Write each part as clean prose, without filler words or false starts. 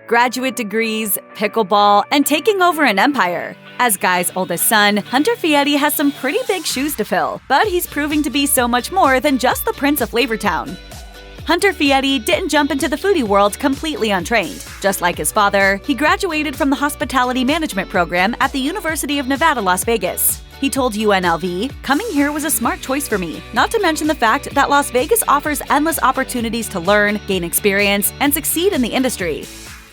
graduate degrees, pickleball, and taking over an empire. As Guy's oldest son, Hunter Fieri has some pretty big shoes to fill, but he's proving to be so much more than just the Prince of Flavortown. Hunter Fieri didn't jump into the foodie world completely untrained. Just like his father, he graduated from the hospitality management program at the University of Nevada, Las Vegas. He told UNLV, "Coming here was a smart choice for me, not to mention the fact that Las Vegas offers endless opportunities to learn, gain experience, and succeed in the industry."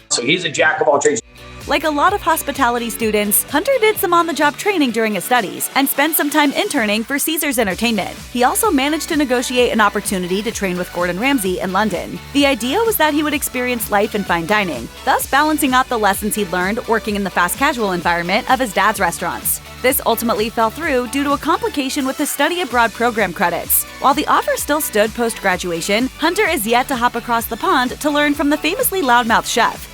So he's a jack of all trades. Like a lot of hospitality students, Hunter did some on-the-job training during his studies and spent some time interning for Caesars Entertainment. He also managed to negotiate an opportunity to train with Gordon Ramsay in London. The idea was that he would experience life in fine dining, thus balancing out the lessons he'd learned working in the fast-casual environment of his dad's restaurants. This ultimately fell through due to a complication with his study abroad program credits. While the offer still stood post-graduation, Hunter is yet to hop across the pond to learn from the famously loudmouth chef.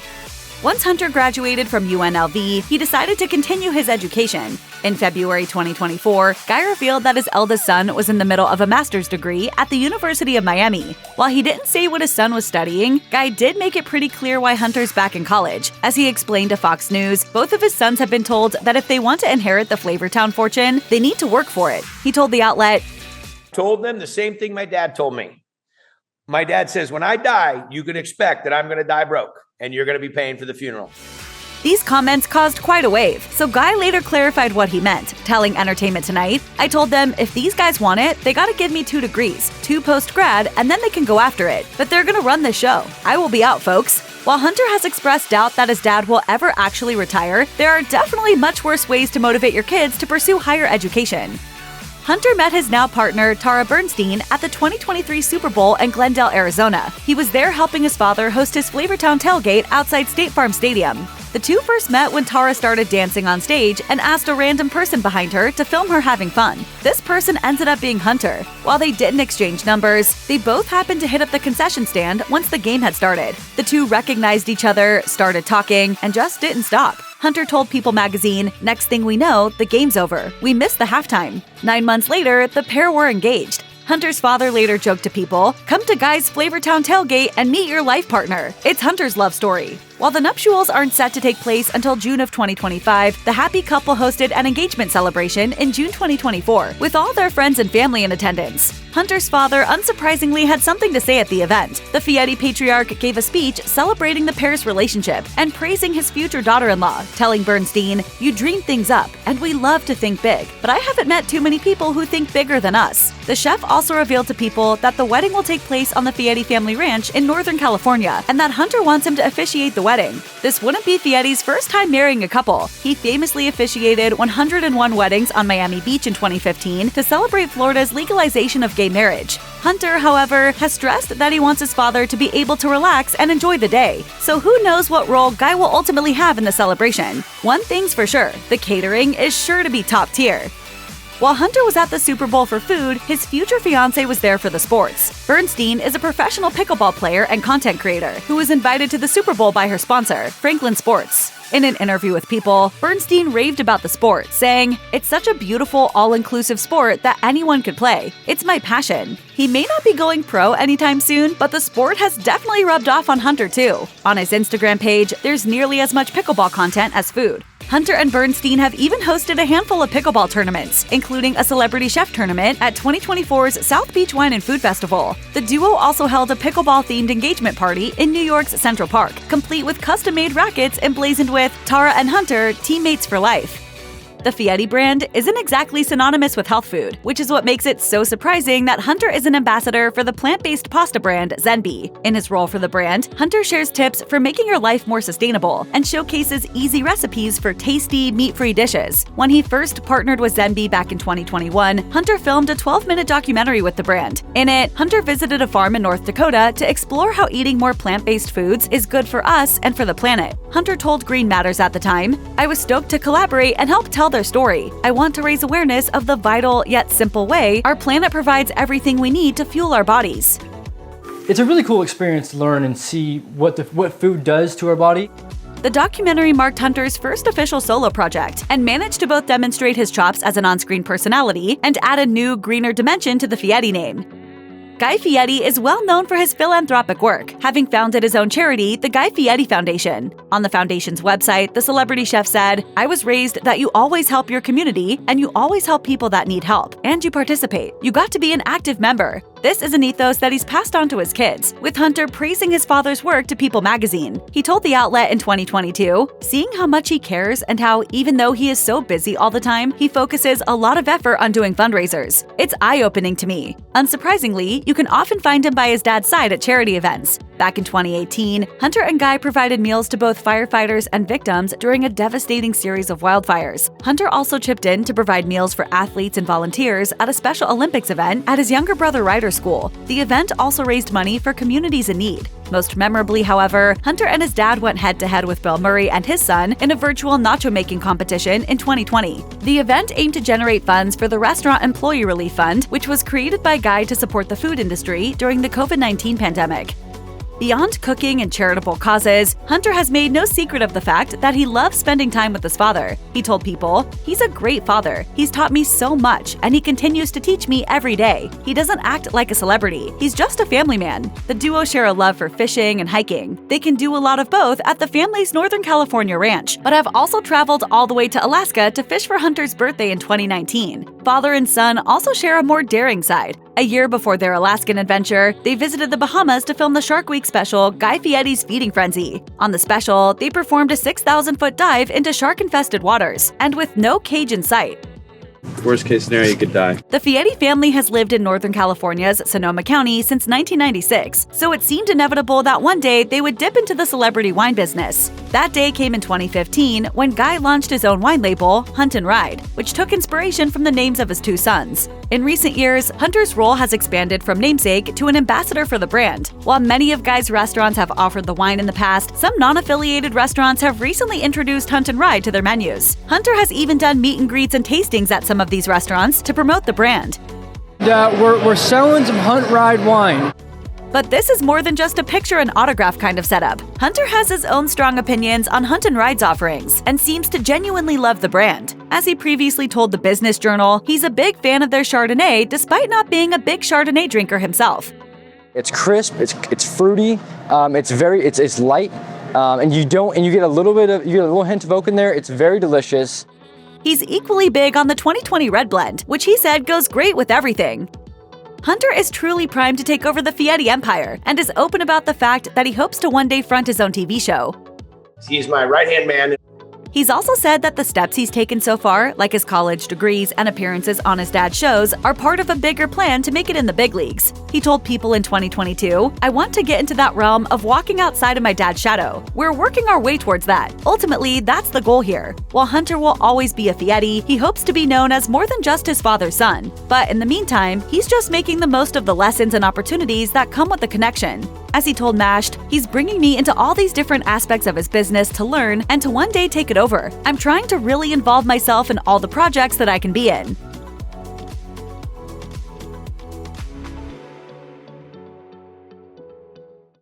Once Hunter graduated from UNLV, he decided to continue his education. In February 2024, Guy revealed that his eldest son was in the middle of a master's degree at the University of Miami. While he didn't say what his son was studying, Guy did make it pretty clear why Hunter's back in college. As he explained to Fox News, both of his sons have been told that if they want to inherit the Flavortown fortune, they need to work for it. He told the outlet, "Told them the same thing my dad told me. My dad says, when I die, you can expect that I'm going to die broke, and you're going to be paying for the funeral." These comments caused quite a wave, so Guy later clarified what he meant, telling Entertainment Tonight, "I told them if these guys want it, they gotta give me 2 degrees, 2 post-grad, and then they can go after it. But they're gonna run the show. I will be out, folks." While Hunter has expressed doubt that his dad will ever actually retire, there are definitely much worse ways to motivate your kids to pursue higher education. Hunter met his now partner, Tara Bernstein, at the 2023 Super Bowl in Glendale, Arizona. He was there helping his father host his Flavortown tailgate outside State Farm Stadium. The two first met when Tara started dancing on stage and asked a random person behind her to film her having fun. This person ended up being Hunter. While they didn't exchange numbers, they both happened to hit up the concession stand once the game had started. The two recognized each other, started talking, and just didn't stop. Hunter told People magazine, "Next thing we know, the game's over. We missed the halftime." 9 months later, the pair were engaged. Hunter's father later joked to People, "Come to Guy's Flavortown tailgate and meet your life partner. It's Hunter's love story." While the nuptials aren't set to take place until June of 2025, the happy couple hosted an engagement celebration in June 2024, with all their friends and family in attendance. Hunter's father unsurprisingly had something to say at the event. The Fieri patriarch gave a speech celebrating the pair's relationship and praising his future daughter-in-law, telling Bernstein, "You dream things up, and we love to think big, but I haven't met too many people who think bigger than us." The chef also revealed to People that the wedding will take place on the Fieri family ranch in Northern California, and that Hunter wants him to officiate the wedding. This wouldn't be Fieri's first time marrying a couple. He famously officiated 101 weddings on Miami Beach in 2015 to celebrate Florida's legalization of gay marriage. Hunter, however, has stressed that he wants his father to be able to relax and enjoy the day. So who knows what role Guy will ultimately have in the celebration? One thing's for sure, the catering is sure to be top tier. While Hunter was at the Super Bowl for food, his future fiancé was there for the sports. Bernstein is a professional pickleball player and content creator who was invited to the Super Bowl by her sponsor, Franklin Sports. In an interview with People, Bernstein raved about the sport, saying, "It's such a beautiful, all-inclusive sport that anyone could play. It's my passion." He may not be going pro anytime soon, but the sport has definitely rubbed off on Hunter too. On his Instagram page, there's nearly as much pickleball content as food. Hunter and Bernstein have even hosted a handful of pickleball tournaments, including a celebrity chef tournament at 2024's South Beach Wine and Food Festival. The duo also held a pickleball-themed engagement party in New York's Central Park, complete with custom-made rackets emblazoned with "Tara and Hunter, teammates for life." The Fieri brand isn't exactly synonymous with health food, which is what makes it so surprising that Hunter is an ambassador for the plant-based pasta brand ZENB. In his role for the brand, Hunter shares tips for making your life more sustainable and showcases easy recipes for tasty, meat-free dishes. When he first partnered with ZENB back in 2021, Hunter filmed a 12-minute documentary with the brand. In it, Hunter visited a farm in North Dakota to explore how eating more plant-based foods is good for us and for the planet. Hunter told Green Matters at the time, "I was stoked to collaborate and help tell their story. I want to raise awareness of the vital yet simple way our planet provides everything we need to fuel our bodies." It's a really cool experience to learn and see what food does to our body. The documentary marked Hunter's first official solo project and managed to both demonstrate his chops as an on-screen personality and add a new, greener dimension to the Fieri name. Guy Fieri is well known for his philanthropic work, having founded his own charity, the Guy Fieri Foundation. On the foundation's website, the celebrity chef said, "I was raised that you always help your community and you always help people that need help, and you participate. You got to be an active member. This is an ethos that he's passed on to his kids," with Hunter praising his father's work to People magazine. He told the outlet in 2022, "Seeing how much he cares and how, even though he is so busy all the time, he focuses a lot of effort on doing fundraisers. It's eye-opening to me." Unsurprisingly, you can often find him by his dad's side at charity events. Back in 2018, Hunter and Guy provided meals to both firefighters and victims during a devastating series of wildfires. Hunter also chipped in to provide meals for athletes and volunteers at a Special Olympics event at his younger brother Ryder's school. The event also raised money for communities in need. Most memorably, however, Hunter and his dad went head-to-head with Bill Murray and his son in a virtual nacho-making competition in 2020. The event aimed to generate funds for the Restaurant Employee Relief Fund, which was created by Guy to support the food industry during the COVID-19 pandemic. Beyond cooking and charitable causes, Hunter has made no secret of the fact that he loves spending time with his father. He told People, "He's a great father. He's taught me so much, and he continues to teach me every day. He doesn't act like a celebrity. He's just a family man." The duo share a love for fishing and hiking. They can do a lot of both at the family's Northern California ranch, but have also traveled all the way to Alaska to fish for Hunter's birthday in 2019. Father and son also share a more daring side. A year before their Alaskan adventure, they visited the Bahamas to film the Shark Week special, Guy Fieri's Feeding Frenzy. On the special, they performed a 6,000-foot dive into shark-infested waters, and with no cage in sight. Worst case scenario, you could die. The Fieri family has lived in Northern California's Sonoma County since 1996, so it seemed inevitable that one day they would dip into the celebrity wine business. That day came in 2015 when Guy launched his own wine label, Hunt and Ride, which took inspiration from the names of his two sons. In recent years, Hunter's role has expanded from namesake to an ambassador for the brand. While many of Guy's restaurants have offered the wine in the past, some non-affiliated restaurants have recently introduced Hunt and Ride to their menus. Hunter has even done meet and greets and tastings at some of these restaurants to promote the brand. We're selling some Hunt Ride wine. But this is more than just a picture and autograph kind of setup. Hunter has his own strong opinions on Hunt and Ride's offerings and seems to genuinely love the brand. As he previously told the Business Journal, he's a big fan of their Chardonnay despite not being a big Chardonnay drinker himself. It's crisp, it's fruity, it's light, and you get a little hint of oak in there. It's very delicious. He's equally big on the 2020 Red Blend, which he said goes great with everything. Hunter is truly primed to take over the Fieri empire and is open about the fact that he hopes to one day front his own TV show. He's my right-hand man. He's also said that the steps he's taken so far, like his college degrees and appearances on his dad's shows, are part of a bigger plan to make it in the big leagues. He told People in 2022, "I want to get into that realm of walking outside of my dad's shadow. We're working our way towards that. Ultimately, that's the goal here." While Hunter will always be a Fieri, he hopes to be known as more than just his father's son. But in the meantime, he's just making the most of the lessons and opportunities that come with the connection. As he told Mashed, "He's bringing me into all these different aspects of his business to learn and to one day take it over. I'm trying to really involve myself in all the projects that I can be in."